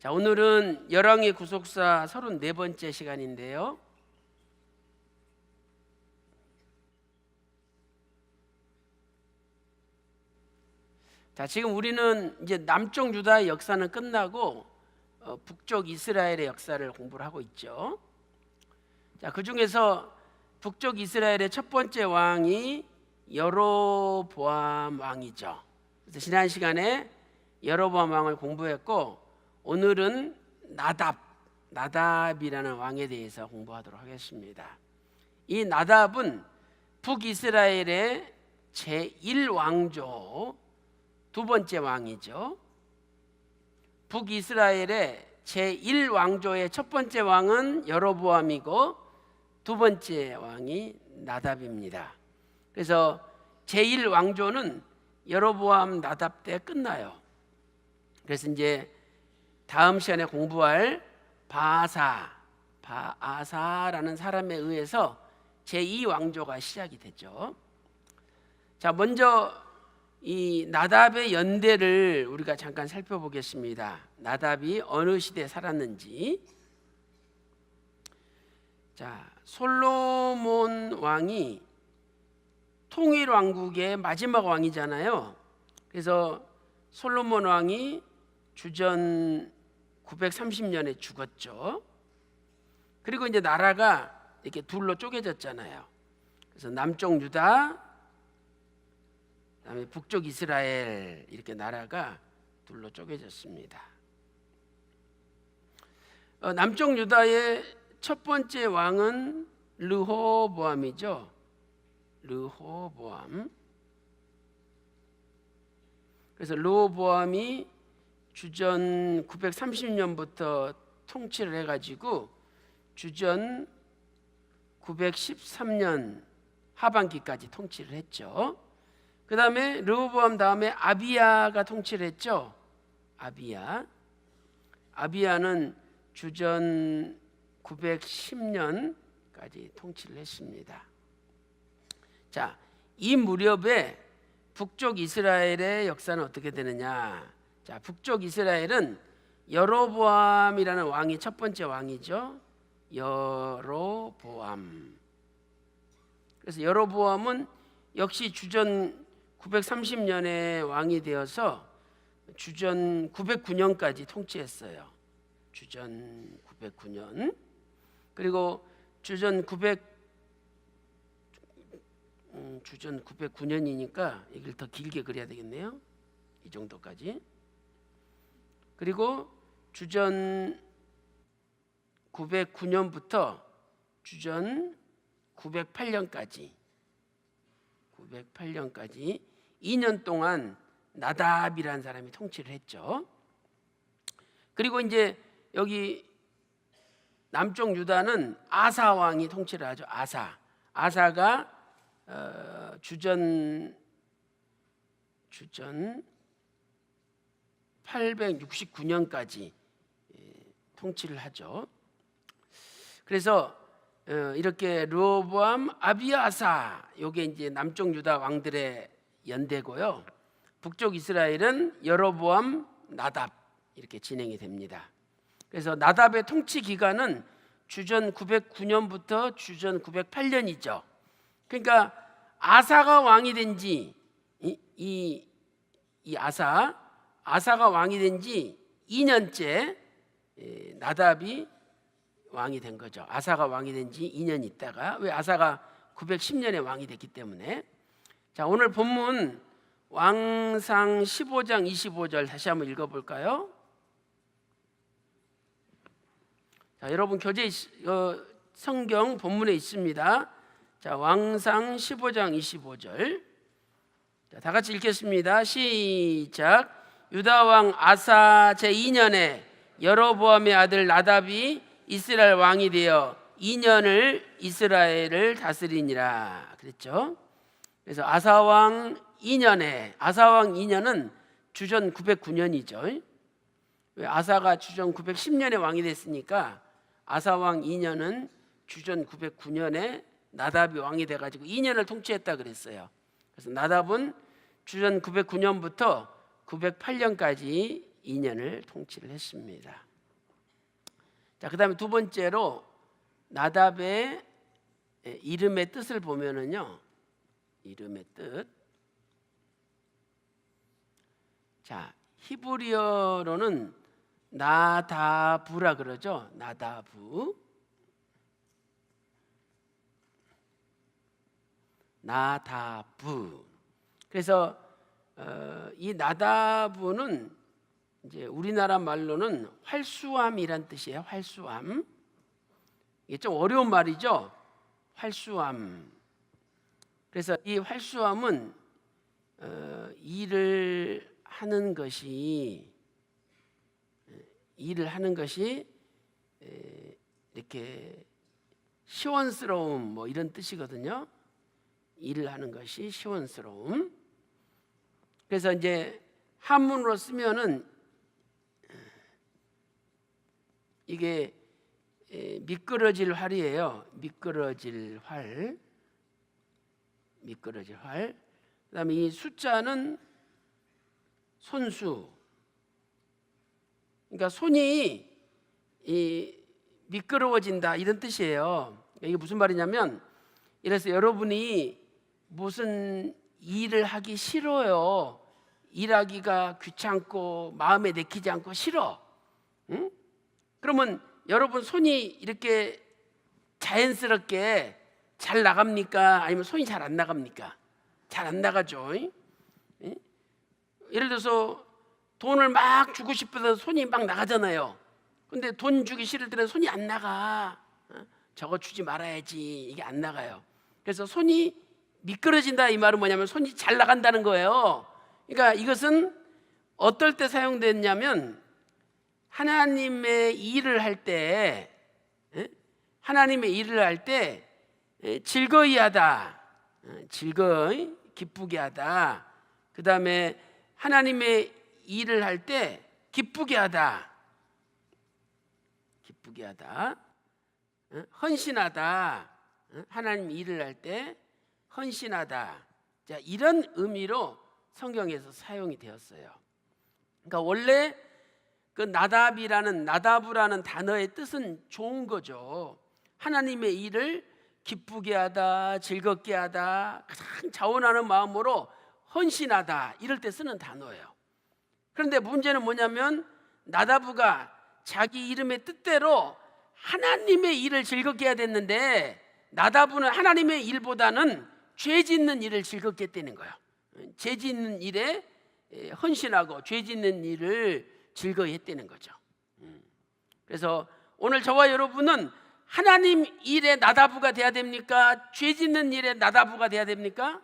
자, 오늘은 열왕의 구속사 34번째 시간인데요. 자, 지금 우리는 이제 남쪽 유다의 역사는 끝나고 북쪽 이스라엘의 역사를 공부를 하고 있죠. 자, 그 중에서 북쪽 이스라엘의 첫 번째 왕이 여로보암 왕이죠. 그래서 지난 시간에 여로보암 왕을 공부했고, 오늘은 나답이라는 왕에 대해서 공부하도록 하겠습니다. 이 나답은 북이스라엘의 제1왕조 두 번째 왕이죠. 북이스라엘의 제1왕조의 첫 번째 왕은 여로보암이고 두 번째 왕이 나답입니다. 그래서 제1왕조는 여로보암 나답 때 끝나요. 그래서 이제 다음 시간에 공부할 바아사라는 사람에 의해서 제2왕조가 시작이 되죠. 자, 먼저 이 나답의 연대를 우리가 잠깐 살펴보겠습니다. 나답이 어느 시대에 살았는지. 자, 솔로몬 왕이 통일왕국의 마지막 왕이잖아요. 그래서 솔로몬 왕이 주전 930년에 죽었죠. 그리고 이제 나라가 이렇게 둘로 쪼개졌잖아요. 그래서 남쪽 유다, 그다음에 북쪽 이스라엘, 이렇게 나라가 둘로 쪼개졌습니다. 남쪽 유다의 첫 번째 왕은 르호보암이죠. 르호보암. 그래서 르호보암이 주전 930년부터 통치를 해가지고 주전 913년 하반기까지 통치를 했죠. 그 다음에 르호보암 다음에 아비야가 통치를 했죠. 아비야는 주전 910년까지 통치를 했습니다. 자, 이 무렵에 북쪽 이스라엘의 역사는 어떻게 되느냐? 자, 북쪽 이스라엘은 여로보암이라는 왕이 첫 번째 왕이죠. 여로보암. 그래서 여로보암은 역시 주전 930년에 왕이 되어서 주전 909년까지 통치했어요. 주전 909년. 그리고 주전 909년이니까 이걸 더 길게 그려야 되겠네요. 이 정도까지. 그리고 주전 909년부터 주전 908년까지 2년 동안 나답이라는 사람이 통치를 했죠. 그리고 이제 여기 남쪽 유다는 아사 왕이 통치를 하죠. 아사가 주전 869년까지 통치를 하죠. 그래서 이렇게 르호보암, 아비야, 아사, 요게 이제 남쪽 유다 왕들의 연대고요. 북쪽 이스라엘은 여로보암, 나답 이렇게 진행이 됩니다. 그래서 나답의 통치 기간은 주전 909년부터 주전 908년이죠. 그러니까 아사가 왕이 된지 이 아사가 왕이 된 지 2년째 나답이 왕이 된 거죠. 아사가 왕이 된 지 2년 있다가, 왜 아사가 910년에 왕이 됐기 때문에. 자, 오늘 본문 왕상 15장 25절 다시 한번 읽어볼까요? 자, 여러분 교재 성경 본문에 있습니다. 자, 왕상 15장 25절. 자, 다 같이 읽겠습니다. 시작. 유다 왕 아사 제2년에 여로보암의 아들 나답이 이스라엘 왕이 되어 2년을 이스라엘을 다스리니라 그랬죠. 그래서 아사 왕 2년은 주전 909년이죠. 왜 아사가 주전 910년에 왕이 됐으니까 아사 왕 2년은 주전 909년에 나답이 왕이 돼가지고 2년을 통치했다 그랬어요. 그래서 나답은 주전 909년부터 908년까지 2년을 통치를 했습니다. 자, 그다음에 두 번째로 나답의 이름의 뜻을 보면은요, 이름의 뜻. 자, 히브리어로는 나다부라 그러죠. 나다부. 나다부. 그래서 이 나다부는 이제 우리나라 말로는 활수함이란 뜻이에요. 활수함. 이게 좀 어려운 말이죠. 활수함. 그래서 이 활수함은 일을 하는 것이 이렇게 시원스러움 뭐 이런 뜻이거든요. 일을 하는 것이 시원스러움. 그래서 이제 한문으로 쓰면은 이게 미끄러질 활이에요. 미끄러질 활. 미끄러질 활. 그다음에 이 숫자는 손수. 그러니까 손이 미끄러워진다 이런 뜻이에요. 이게 무슨 말이냐면, 이래서 여러분이 무슨 일을 하기 싫어요. 일하기가 귀찮고 마음에 내키지 않고 싫어. 응? 그러면 여러분 손이 이렇게 자연스럽게 잘 나갑니까? 아니면 손이 잘 안 나갑니까? 잘 안 나가죠. 응? 예를 들어서 돈을 막 주고 싶어서 손이 막 나가잖아요. 근데 돈 주기 싫을 때는 손이 안 나가. 저거 주지 말아야지. 이게 안 나가요. 그래서 손이 미끄러진다 이 말은 뭐냐면 손이 잘 나간다는 거예요. 그러니까 이것은 어떨 때 사용됐냐면 하나님의 일을 할 때, 하나님의 일을 할 때 즐거이 하다, 즐거이 기쁘게 하다. 그 다음에 하나님의 일을 할 때 기쁘게 하다, 기쁘게 하다, 헌신하다. 하나님 일을 할 때 헌신하다. 자, 이런 의미로 성경에서 사용이 되었어요. 그러니까 원래 그 나다부라는 단어의 뜻은 좋은 거죠. 하나님의 일을 기쁘게 하다, 즐겁게 하다, 가장 자원하는 마음으로 헌신하다, 이럴 때 쓰는 단어예요. 그런데 문제는 뭐냐면 나다부가 자기 이름의 뜻대로 하나님의 일을 즐겁게 해야 됐는데 나다부는 하나님의 일보다는 죄 짓는 일을 즐겁게 했다는 거예요. 죄 짓는 일에 헌신하고 죄 짓는 일을 즐거이 했다는 거죠. 그래서 오늘 저와 여러분은 하나님 일에 나다부가 돼야 됩니까? 죄 짓는 일에 나다부가 돼야 됩니까?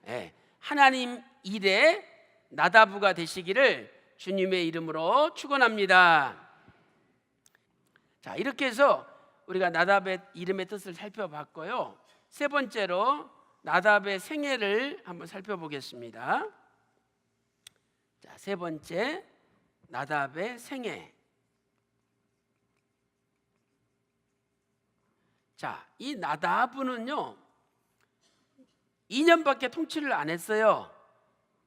네, 하나님 일에 나다부가 되시기를 주님의 이름으로 축원합니다. 자, 이렇게 해서 우리가 나답의 이름의 뜻을 살펴봤고요. 세 번째로 나답의 생애를 한번 살펴보겠습니다. 자, 세 번째, 나답의 생애. 자, 이 나답은요 2년밖에 통치를 안 했어요.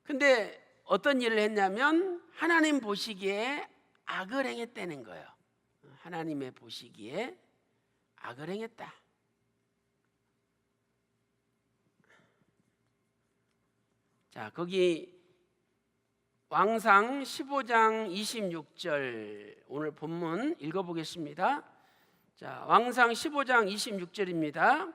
근데 어떤 일을 했냐면 하나님 보시기에 악을 행했다는 거예요. 하나님의 보시기에 악을 행했다. 자, 거기 왕상 15장 26절 오늘 본문 읽어보겠습니다. 자, 왕상 15장 26절입니다.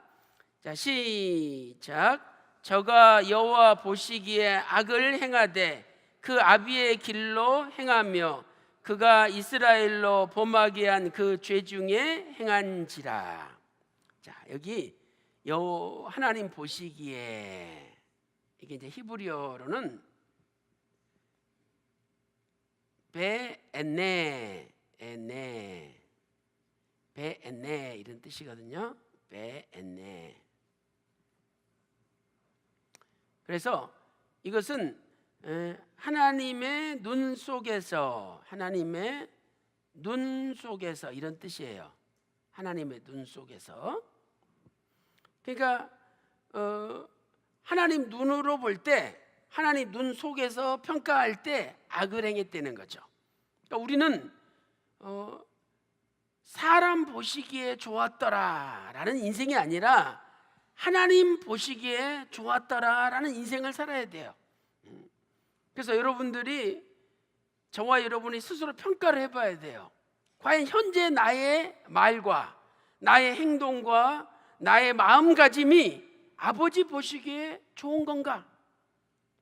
자, 시작. 저가 여호와 보시기에 악을 행하되 그 아비의 길로 행하며 그가 이스라엘로 범하게 한 그 죄 중에 행한지라. 자, 여기 하나님 보시기에, 이게 이제 히브리어로는 베에네 이런 뜻이거든요. 베에네. 그래서 이것은 하나님의 눈 속에서, 하나님의 눈 속에서 이런 뜻이에요. 하나님의 눈 속에서. 그러니까 하나님 눈으로 볼 때, 하나님 눈 속에서 평가할 때 악을 행했다는 거죠. 그러니까 우리는 사람 보시기에 좋았더라라는 인생이 아니라 하나님 보시기에 좋았더라라는 인생을 살아야 돼요. 그래서 여러분들이, 저와 여러분이 스스로 평가를 해봐야 돼요. 과연 현재 나의 말과 나의 행동과 나의 마음가짐이 아버지 보시기에 좋은 건가?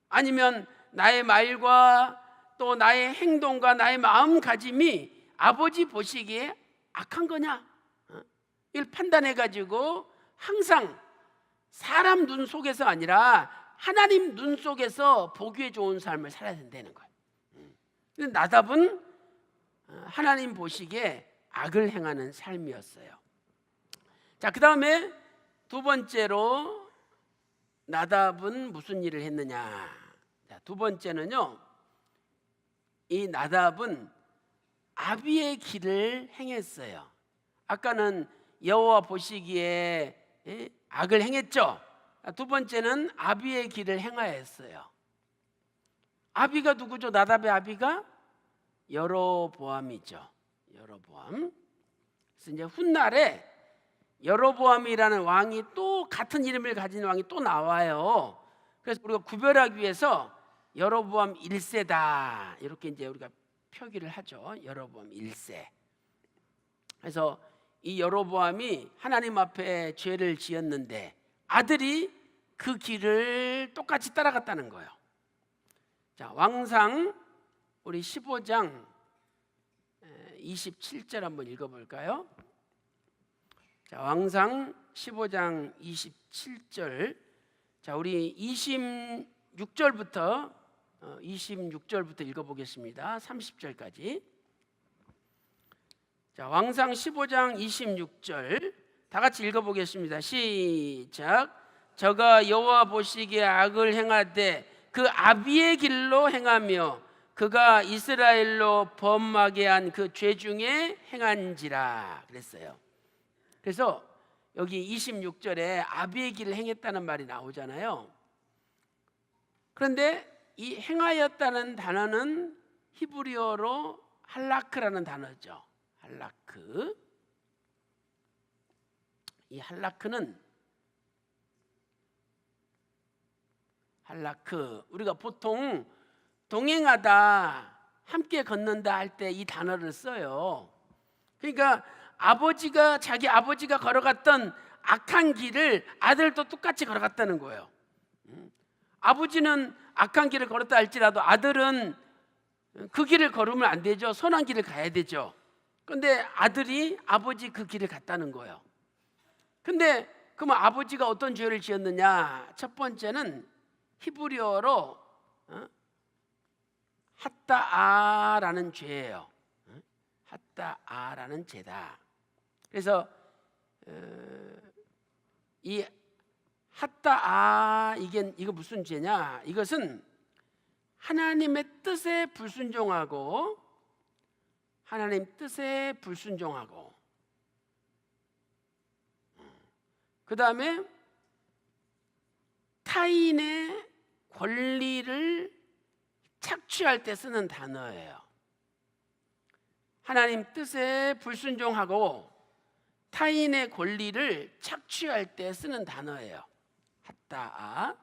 아니면 나의 말과 또 나의 행동과 나의 마음가짐이 아버지 보시기에 악한 거냐? 이걸 판단해가지고 항상 사람 눈 속에서 아니라 하나님 눈 속에서 보기에 좋은 삶을 살아야 된다는 거예요. 근데 나답은 하나님 보시기에 악을 행하는 삶이었어요. 자, 그 다음에 두 번째로 나답은 무슨 일을 했느냐? 자, 두 번째는요, 이 나답은 아비의 길을 행했어요. 아까는 여호와 보시기에 악을 행했죠. 두 번째는 아비의 길을 행하였어요. 아비가 누구죠? 나답의 아비가 여로보암이죠. 여로보암. 그래서 이제 훗날에 여로보암이라는 왕이 또 같은 이름을 가진 왕이 또 나와요. 그래서 우리가 구별하기 위해서 여로보암 1세다 이렇게 이제 우리가 표기를 하죠. 여로보암 1세. 그래서 이 여로보암이 하나님 앞에 죄를 지었는데 아들이 그 길을 똑같이 따라갔다는 거예요. 자, 왕상 우리 15장 27절 한번 읽어볼까요? 자, 왕상 15장 27절. 자, 우리 26절부터 읽어보겠습니다. 30절까지. 자, 왕상 15장 26절 다 같이 읽어보겠습니다. 시작. 저가 여호와 보시기에 악을 행하되 그 아비의 길로 행하며 그가 이스라엘로 범하게 한 그 죄 중에 행한지라 그랬어요. 그래서 여기 26절에 아비의 길을 행했다는 말이 나오잖아요. 그런데 이 행하였다는 단어는 히브리어로 할라크라는 단어죠. 할라크. 이 할라크 우리가 보통 동행하다, 함께 걷는다 할 때 이 단어를 써요. 그러니까 자기 아버지가 걸어갔던 악한 길을 아들도 똑같이 걸어갔다는 거예요. 아버지는 악한 길을 걸었다 할지라도 아들은 그 길을 걸으면 안 되죠. 선한 길을 가야 되죠. 그런데 아들이 아버지 그 길을 갔다는 거예요. 근데 그러면 아버지가 어떤 죄를 지었느냐? 첫 번째는 히브리어로 핫다아라는 죄예요. 핫다아라는 죄다. 그래서 이 핫다아 이거 무슨 죄냐? 이것은 하나님의 뜻에 불순종하고 그 다음에 타인의 권리를 착취할 때 쓰는 단어예요. 하나님 뜻에 불순종하고 타인의 권리를 착취할 때 쓰는 단어예요. 핫다아.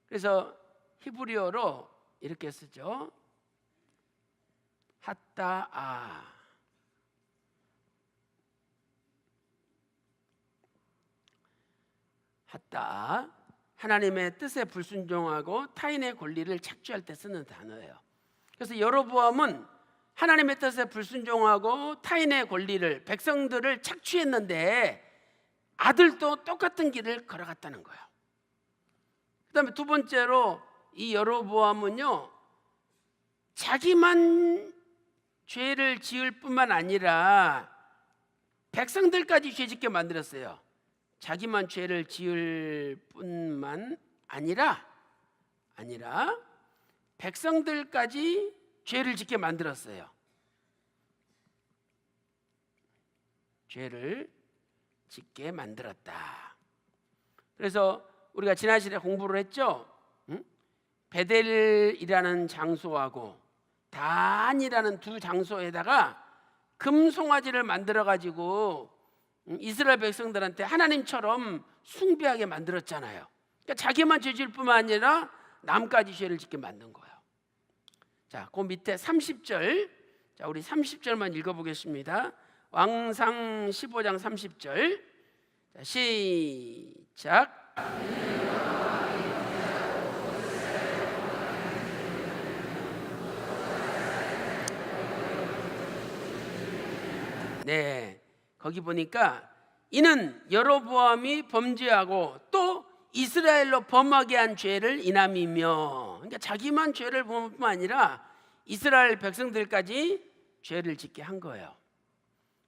그래서 히브리어로 이렇게 쓰죠. 핫다아. 핫다아. 하나님의 뜻에 불순종하고 타인의 권리를 착취할 때 쓰는 단어예요. 그래서 여로보암은 하나님의 뜻에 불순종하고 타인의 권리를, 백성들을 착취했는데 아들도 똑같은 길을 걸어갔다는 거예요. 그 다음에 두 번째로 이 여로보암은요, 자기만 죄를 지을 뿐만 아니라 백성들까지 죄짓게 만들었어요. 자기만 죄를 지을 뿐만 아니라 백성들까지 죄를 짓게 만들었어요. 죄를 짓게 만들었다. 그래서 우리가 지난 시간에 공부를 했죠. 베델이라는 장소하고 단이라는 두 장소에다가 금송아지를 만들어 가지고 이스라엘 백성들한테 하나님처럼 숭배하게 만들었잖아요. 그러니까 자기만 죄 지을 뿐만 아니라 남까지 죄를 짓게 만든 거예요. 자, 그 밑에 30절, 자, 우리 30절만 읽어보겠습니다. 왕상 15장 30절. 자, 시작. 네, 거기 보니까 이는 여로보암이 범죄하고 또 이스라엘로 범하게 한 죄를 인함이며, 그러니까 자기만 죄를 범할 뿐만 아니라 이스라엘 백성들까지 죄를 짓게 한 거예요.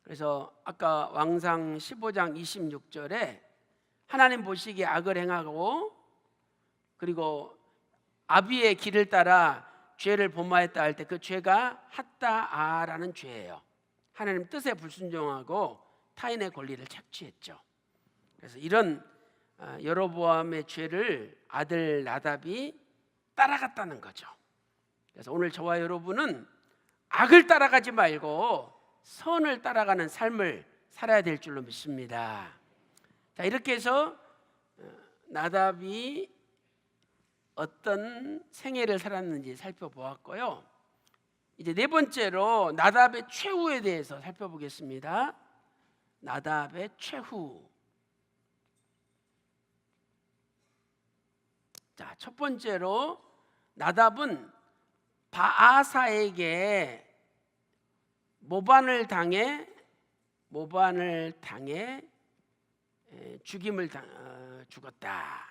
그래서 아까 왕상 15장 26절에 하나님 보시기에 악을 행하고 그리고 아비의 길을 따라 죄를 범하였다 할 때 그 죄가 핫다아라는 죄예요. 하나님 뜻에 불순종하고 타인의 권리를 착취했죠. 그래서 이런 여로보암의 죄를 아들 나답이 따라갔다는 거죠. 그래서 오늘 저와 여러분은 악을 따라가지 말고 선을 따라가는 삶을 살아야 될 줄로 믿습니다. 자, 이렇게 해서 나답이 어떤 생애를 살았는지 살펴보았고요. 이제 네 번째로 나답의 최후에 대해서 살펴보겠습니다. 나답의 최후. 자, 첫 번째로 나답은 바아사에게 모반을 당해 죽었다.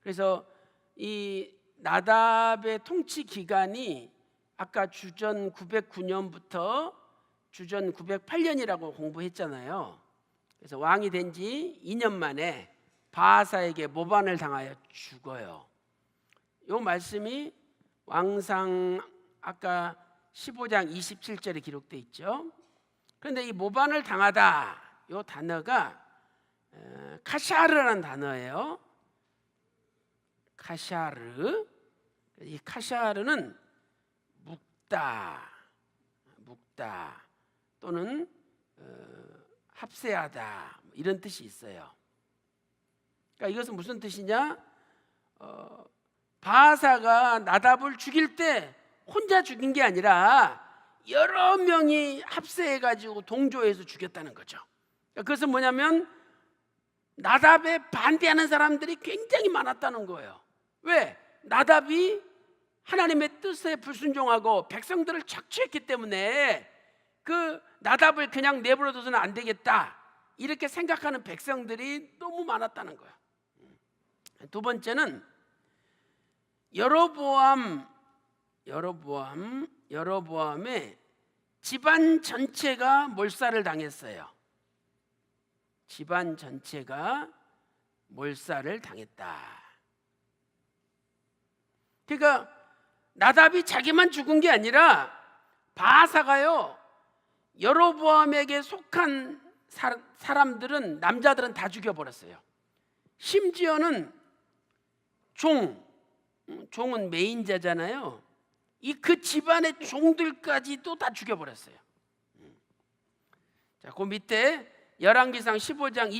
그래서 이 나답의 통치 기간이 아까 주전 909년부터 주전 908년이라고 공부했잖아요. 그래서 왕이 된 지 2년 만에 바아사에게 모반을 당하여 죽어요. 이 말씀이 왕상 아까 15장 27절에 기록되어 있죠. 그런데 이 모반을 당하다, 이 단어가 카샤르라는 단어예요. 카샤르. 이 카샤르는 묵다 또는 합세하다 이런 뜻이 있어요. 그러니까 이것은 무슨 뜻이냐? 바아사가 나답을 죽일 때 혼자 죽인 게 아니라 여러 명이 합세해가지고 동조해서 죽였다는 거죠. 그러니까 그것은 뭐냐면 나답에 반대하는 사람들이 굉장히 많았다는 거예요. 왜? 나답이 하나님의 뜻에 불순종하고 백성들을 착취했기 때문에 그 나답을 그냥 내버려둬서는 안 되겠다 이렇게 생각하는 백성들이 너무 많았다는 거예요. 두 번째는 여로보암의 집안 전체가 몰살을 당했어요. 집안 전체가 몰살을 당했다. 그러니까 나답이 자기만 죽은 게 아니라 바아사가요, 여로보암에게 속한 사람들은, 남자들은 다 죽여버렸어요. 심지어는 종은 메인자잖아요. 그 집안의 종들까지도 다 죽여버렸어요. 자, 그 밑에 열왕기상 15장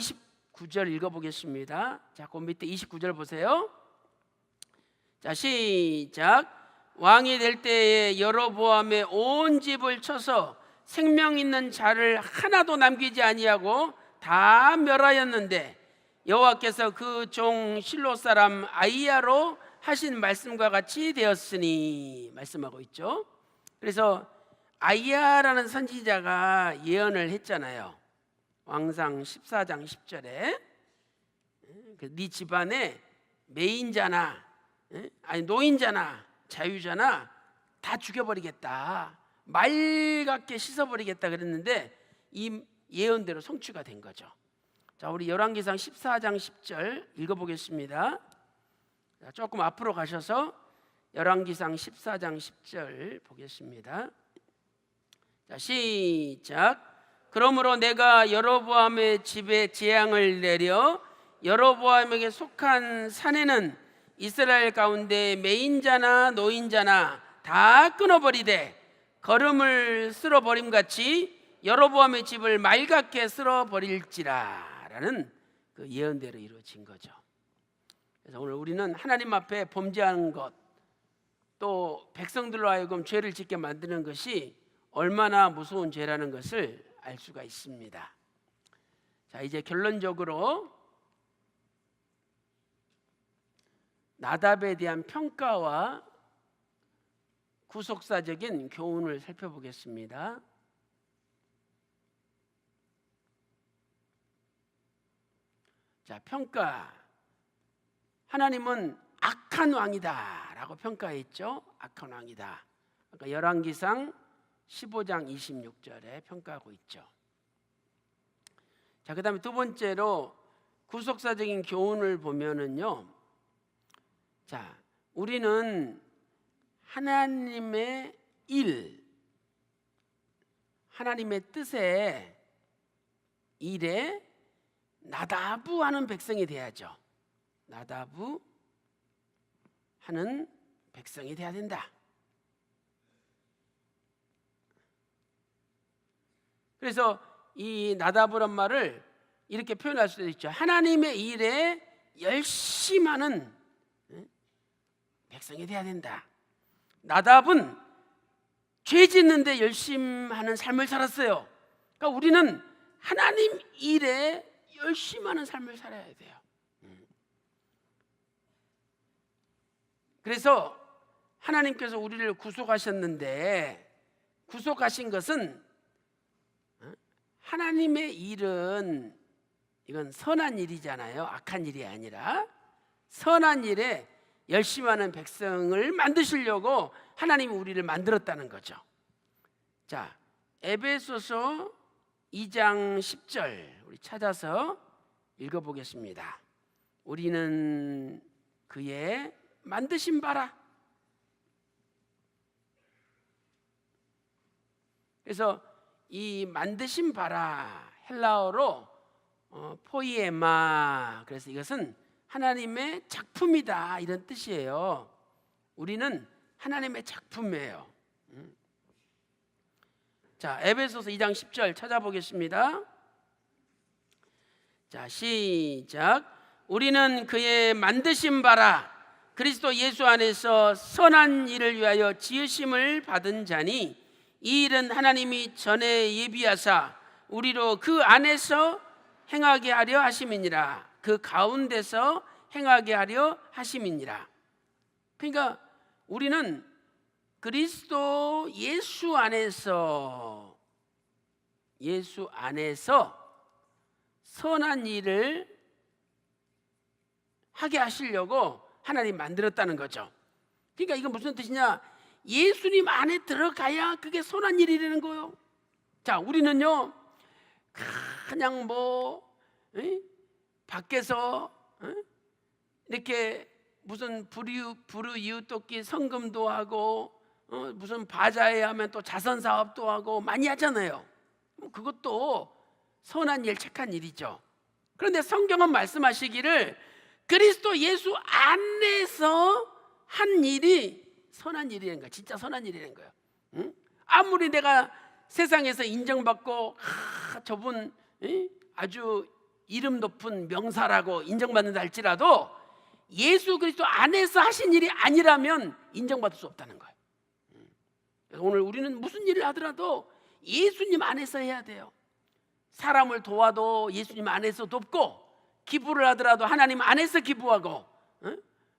29절 읽어보겠습니다. 자, 그 밑에 29절 보세요. 자, 시작. 왕이 될 때에 여로보암의 온 집을 쳐서 생명 있는 자를 하나도 남기지 아니하고 다 멸하였는데 여호와께서 그 종 실로 사람 아이야로 하신 말씀과 같이 되었으니 말씀하고 있죠. 그래서 아이야라는 선지자가 예언을 했잖아요. 왕상 14장 10절에 네 집안에 메인자나 아니 노인자나 자유자나 다 죽여버리겠다, 맑게 씻어버리겠다 그랬는데 이 예언대로 성취가 된 거죠. 자, 우리 열왕기상 14장 10절 읽어보겠습니다. 자, 조금 앞으로 가셔서 열왕기상 14장 10절 보겠습니다. 자, 시작. 그러므로 내가 여로보암의 집에 재앙을 내려 여로보암에게 속한 산에는 이스라엘 가운데 메인자나 노인자나 다 끊어버리되 거름을 쓸어버림 같이 여로보암의 집을 맑게 쓸어버릴지라라는 그 예언대로 이루어진 거죠. 그래서 오늘 우리는 하나님 앞에 범죄하는 것, 또 백성들로 하여금 죄를 짓게 만드는 것이 얼마나 무서운 죄라는 것을 알 수가 있습니다. 자, 이제 결론적으로 나답에 대한 평가와 구속사적인 교훈을 살펴보겠습니다. 자, 평가. 하나님은 악한 왕이다 라고 평가했죠. 악한 왕이다. 그러니까 열왕기상 15장 26절에 평가하고 있죠. 자, 그 다음에 두 번째로 구속사적인 교훈을 보면은요, 자, 우리는 하나님의 일, 하나님의 뜻에, 일에 나다부하는 백성이 돼야죠. 나다부 하는 백성이 돼야 된다. 그래서 이 나다부란 말을 이렇게 표현할 수도 있죠. 하나님의 일에 열심하는 백성이 돼야 된다. 나답은 죄 짓는데 열심하는 삶을 살았어요. 그러니까 우리는 하나님 일에 열심하는 삶을 살아야 돼요. 그래서 하나님께서 우리를 구속하셨는데, 구속하신 것은 하나님의 일은 이건 선한 일이잖아요. 악한 일이 아니라 선한 일에 열심하는 백성을 만드시려고 하나님이 우리를 만들었다는 거죠. 자, 에베소서 2장 10절 우리 찾아서 읽어보겠습니다. 우리는 그의 만드신 바라. 그래서 이 만드신 바라, 헬라어로 포이에마, 그래서 이것은 하나님의 작품이다 이런 뜻이에요. 우리는 하나님의 작품이에요. 자, 에베소서 2장 10절 찾아보겠습니다. 자, 시작. 우리는 그의 만드신 바라 그리스도 예수 안에서 선한 일을 위하여 지으심을 받은 자니, 이 일은 하나님이 전에 예비하사 우리로 그 안에서 행하게 하려 하심이니라. 그 가운데서 행하게 하려 하심이니라. 그러니까 우리는 그리스도 예수 안에서 선한 일을 하게 하시려고 하나님 만들었다는 거죠. 그러니까 이건 무슨 뜻이냐? 예수님 안에 들어가야 그게 선한 일이라는 거예요. 자, 우리는요 그냥 밖에서 이렇게 무슨 불우이웃돕기 성금도 하고 무슨 바자회 하면 또 자선 사업도 하고 많이 하잖아요. 그것도 선한 일, 착한 일이죠. 그런데 성경은 말씀하시기를 그리스도 예수 안에서 한 일이 선한 일이라는 거야. 진짜 선한 일이라는 거예요. 응? 아무리 내가 세상에서 인정받고 저분 아주 이름 높은 명사라고 인정받는다 할지라도 예수 그리스도 안에서 하신 일이 아니라면 인정받을 수 없다는 거예요. 오늘 우리는 무슨 일을 하더라도 예수님 안에서 해야 돼요. 사람을 도와도 예수님 안에서 돕고, 기부를 하더라도 하나님 안에서 기부하고,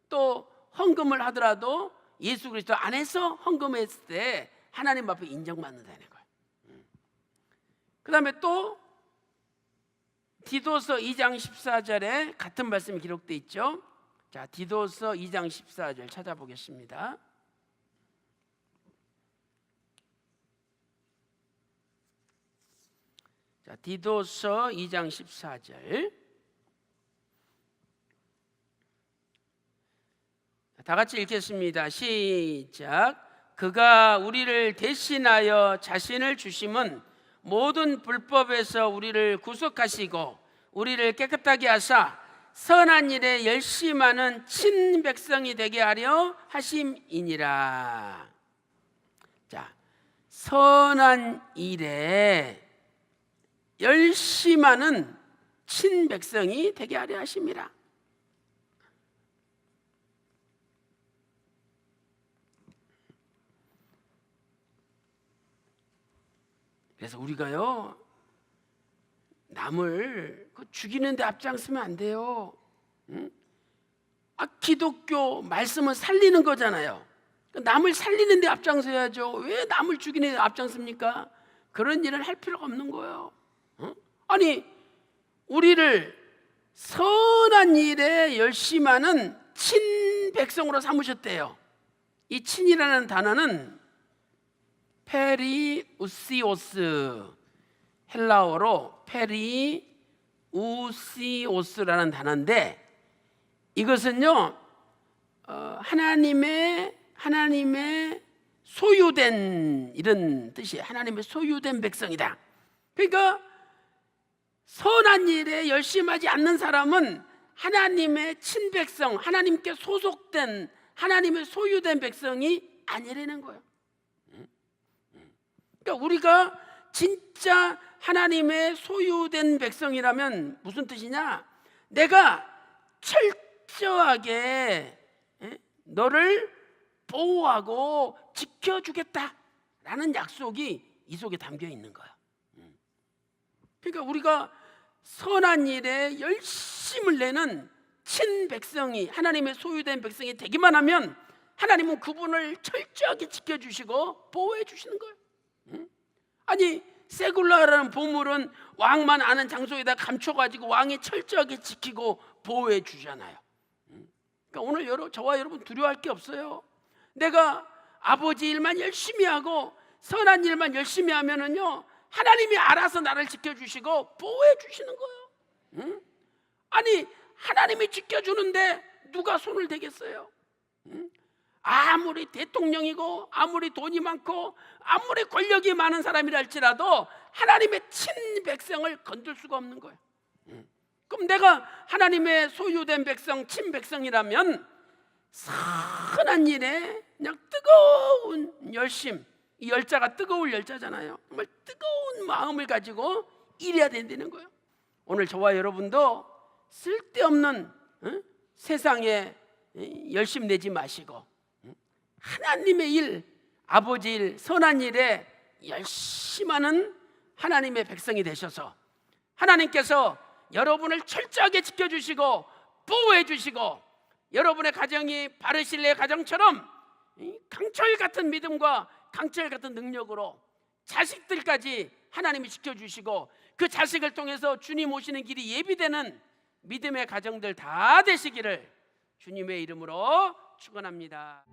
또 헌금을 하더라도 예수 그리스도 안에서 헌금했을 때 하나님 앞에 인정받는다는 거예요. 그 다음에 또 디도서 2장 14절에 같은 말씀이 기록되어 있죠. 자, 디도서 2장 14절 찾아보겠습니다. 자, 디도서 2장 14절 다 같이 읽겠습니다. 시작. 그가 우리를 대신하여 자신을 주심은 모든 불법에서 우리를 구속하시고 우리를 깨끗하게 하사 선한 일에 열심하는 친백성이 되게 하려 하심이니라. 자, 선한 일에 열심하는 친백성이 되게 하려 하심이라. 그래서 우리가요, 남을 죽이는 데 앞장서면 안 돼요. 기독교 말씀은 살리는 거잖아요. 남을 살리는 데 앞장서야죠. 왜 남을 죽이는 데 앞장섭니까? 그런 일을 할 필요가 없는 거예요. 아니, 우리를 선한 일에 열심하는 친백성으로 삼으셨대요. 이 친이라는 단어는 페리우시오스, 헬라어로 페리우시오스라는 단어인데, 이것은요, 하나님의 소유된, 이런 뜻이에요. 하나님의 소유된 백성이다. 그러니까 선한 일에 열심하지 않는 사람은 하나님의 친백성, 하나님께 소속된, 하나님의 소유된 백성이 아니라는 거예요. 그러니까 우리가 진짜 하나님의 소유된 백성이라면 무슨 뜻이냐? 내가 철저하게 너를 보호하고 지켜주겠다라는 약속이 이 속에 담겨 있는 거야. 그러니까 우리가 선한 일에 열심을 내는 친백성이, 하나님의 소유된 백성이 되기만 하면 하나님은 그분을 철저하게 지켜주시고 보호해 주시는 거예요. 아니, 세굴라라는 보물은 왕만 아는 장소에다 감춰가지고 왕이 철저하게 지키고 보호해 주잖아요. 그러니까 오늘 저와 여러분 두려워할 게 없어요. 내가 아버지 일만 열심히 하고 선한 일만 열심히 하면은요, 하나님이 알아서 나를 지켜주시고 보호해 주시는 거예요. 아니, 하나님이 지켜주는데 누가 손을 대겠어요? 아무리 대통령이고 아무리 돈이 많고 아무리 권력이 많은 사람이라 할지라도 하나님의 친백성을 건들 수가 없는 거예요. 그럼 내가 하나님의 소유된 백성, 친백성이라면 선한 일에 그냥 뜨거운 열심, 이 열자가 뜨거울 열자잖아요. 정말 뜨거운 마음을 가지고 일해야 된다는 거예요. 오늘 저와 여러분도 쓸데없는 세상에 열심 내지 마시고 하나님의 일, 아버지 일, 선한 일에 열심하는 하나님의 백성이 되셔서 하나님께서 여러분을 철저하게 지켜주시고 보호해 주시고 여러분의 가정이 바르실레의 가정처럼 강철 같은 믿음과 강철 같은 능력으로 자식들까지 하나님이 지켜주시고 그 자식을 통해서 주님 오시는 길이 예비되는 믿음의 가정들 다 되시기를 주님의 이름으로 축원합니다.